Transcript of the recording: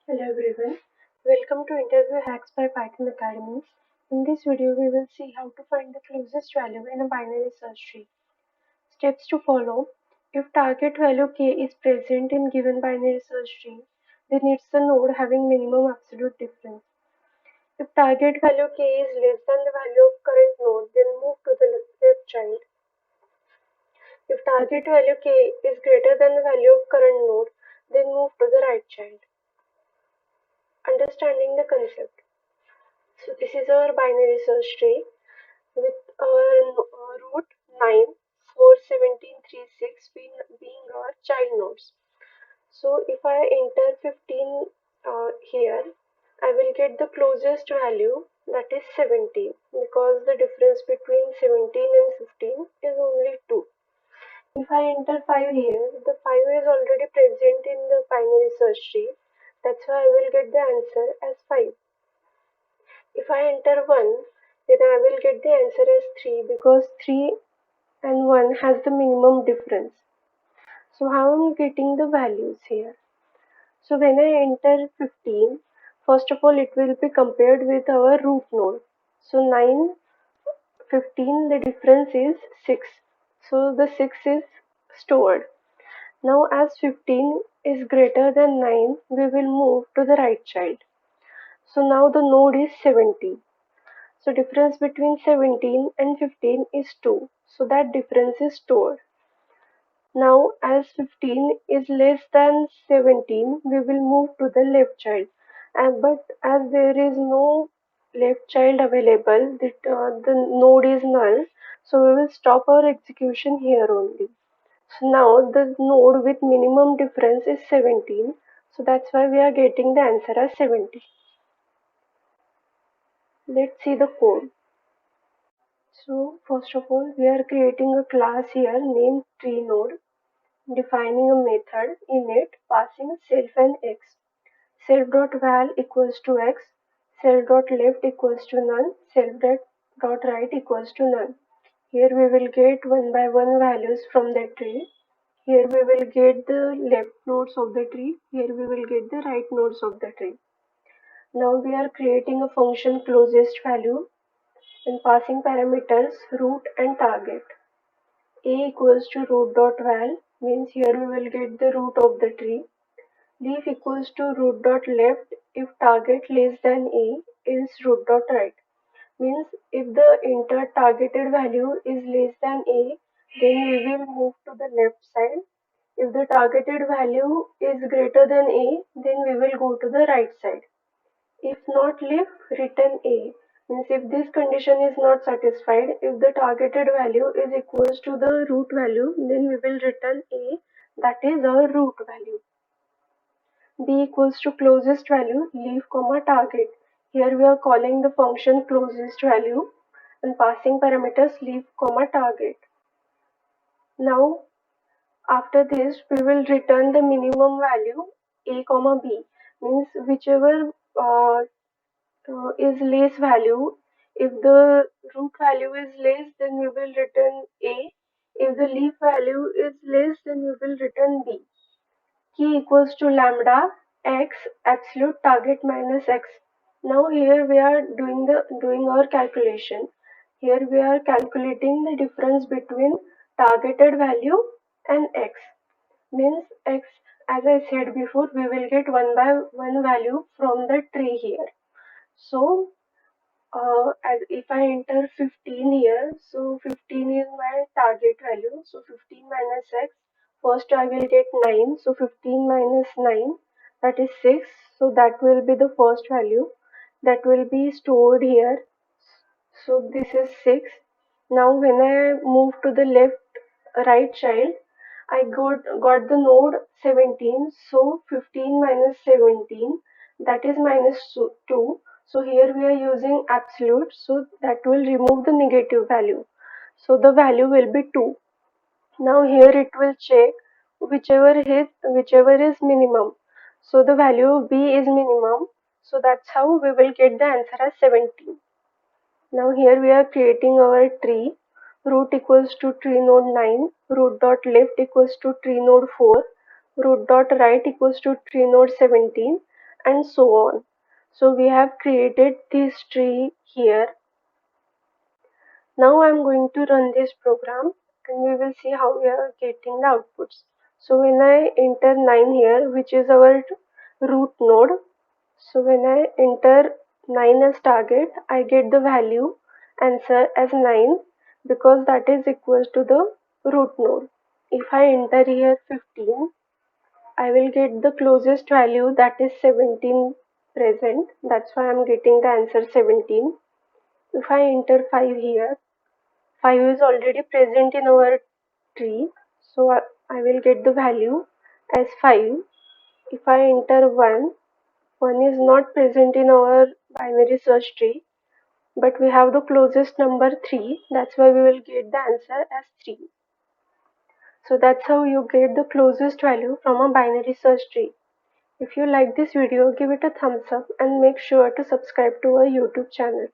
Hello everyone, welcome to Interview Hacks by Python Academy. In this video, we will see how to find the closest value in a binary search tree. Steps to follow. If target value k is present in given binary search tree, then it's the node having minimum absolute difference. If target value k is less than the value of current node, then move to the left child. If target value k is greater than the value of current node, then move to the right child. Understanding the concept. So this is our binary search tree with our root 9, 4, 17, 3, 6 being our child nodes. So if I enter 15 here, I will get the closest value, that is 17, because the difference between 17 and 15 is only 2. If I enter 5 here, the 5 is already present in the binary search tree. That's why I will get the answer as 5. If I enter 1, then I will get the answer as 3 because 3 and 1 has the minimum difference. So how am I getting the values here? So when I enter 15, first of all it will be compared with our root node. So 9, 15, the difference is 6. So the 6 is stored. Now as 15 is greater than 9, we will move to the right child. So now the node is 70. So difference between 17 and 15 is 2. So that difference is stored. Now as 15 is less than 17, we will move to the left child. But as there is no left child available, the node is null. So we will stop our execution here only. So now the node with minimum difference is 17. So that's why we are getting the answer as 70. Let's see the code. So first of all, we are creating a class here named TreeNode, defining a method in it, passing self and x. Self.val equals to x, self.left equals to none, self.right equals to none. Here we will get one by one values from the tree. Here we will get the left nodes of the tree. Here we will get the right nodes of the tree. Now we are creating a function closest value and passing parameters root and target. A equals to root dot val means here we will get the root of the tree. Leaf equals to root dot left if target less than A is root dot right. Means if the entered targeted value is less than A, then we will move to the left side. If the targeted value is greater than A, then we will go to the right side. If not leaf, return A. Means if this condition is not satisfied, if the targeted value is equals to the root value, then we will return A, that is our root value. B equals to closest value, leaf comma target. Here we are calling the function closest value and passing parameters leaf comma target. Now after this we will return the minimum value A comma B, means whichever is less value. If the root value is less, then we will return A. If the leaf value is less, then we will return B. Key equals to lambda x absolute target minus x. Now here we are doing our calculation. Here we are calculating the difference between targeted value and x. Means x, as I said before, we will get one by one value from the tree here. So as if I enter 15 here, so 15 is my target value. So 15 minus x, first I will get 9. So 15 minus 9, that is 6. So that will be the first value that will be stored here. So this is 6. Now when I move to the right child, I got the node 17. So 15 minus 17, that is minus 2. So here we are using absolute, so that will remove the negative value. So the value will be 2. Now here it will check whichever is minimum. So the value of B is minimum. So that's how we will get the answer as 17. Now here we are creating our tree. Root equals to tree node 9, root dot left equals to tree node 4, root dot right equals to tree node 17, and so on. So we have created this tree here. Now I'm going to run this program and we will see how we are getting the outputs. So when I enter 9 here, which is our root node, so when I enter 9 as target, I get the value answer as 9 because that is equals to the root node. If I enter here 15, I will get the closest value, that is 17 present. That's why I'm getting the answer 17. If I enter 5 here, 5 is already present in our tree, so I will get the value as 5. If I enter 1 is not present in our binary search tree, but we have the closest number 3, that's why we will get the answer as 3. So that's how you get the closest value from a binary search tree. If you like this video, give it a thumbs up and make sure to subscribe to our YouTube channel.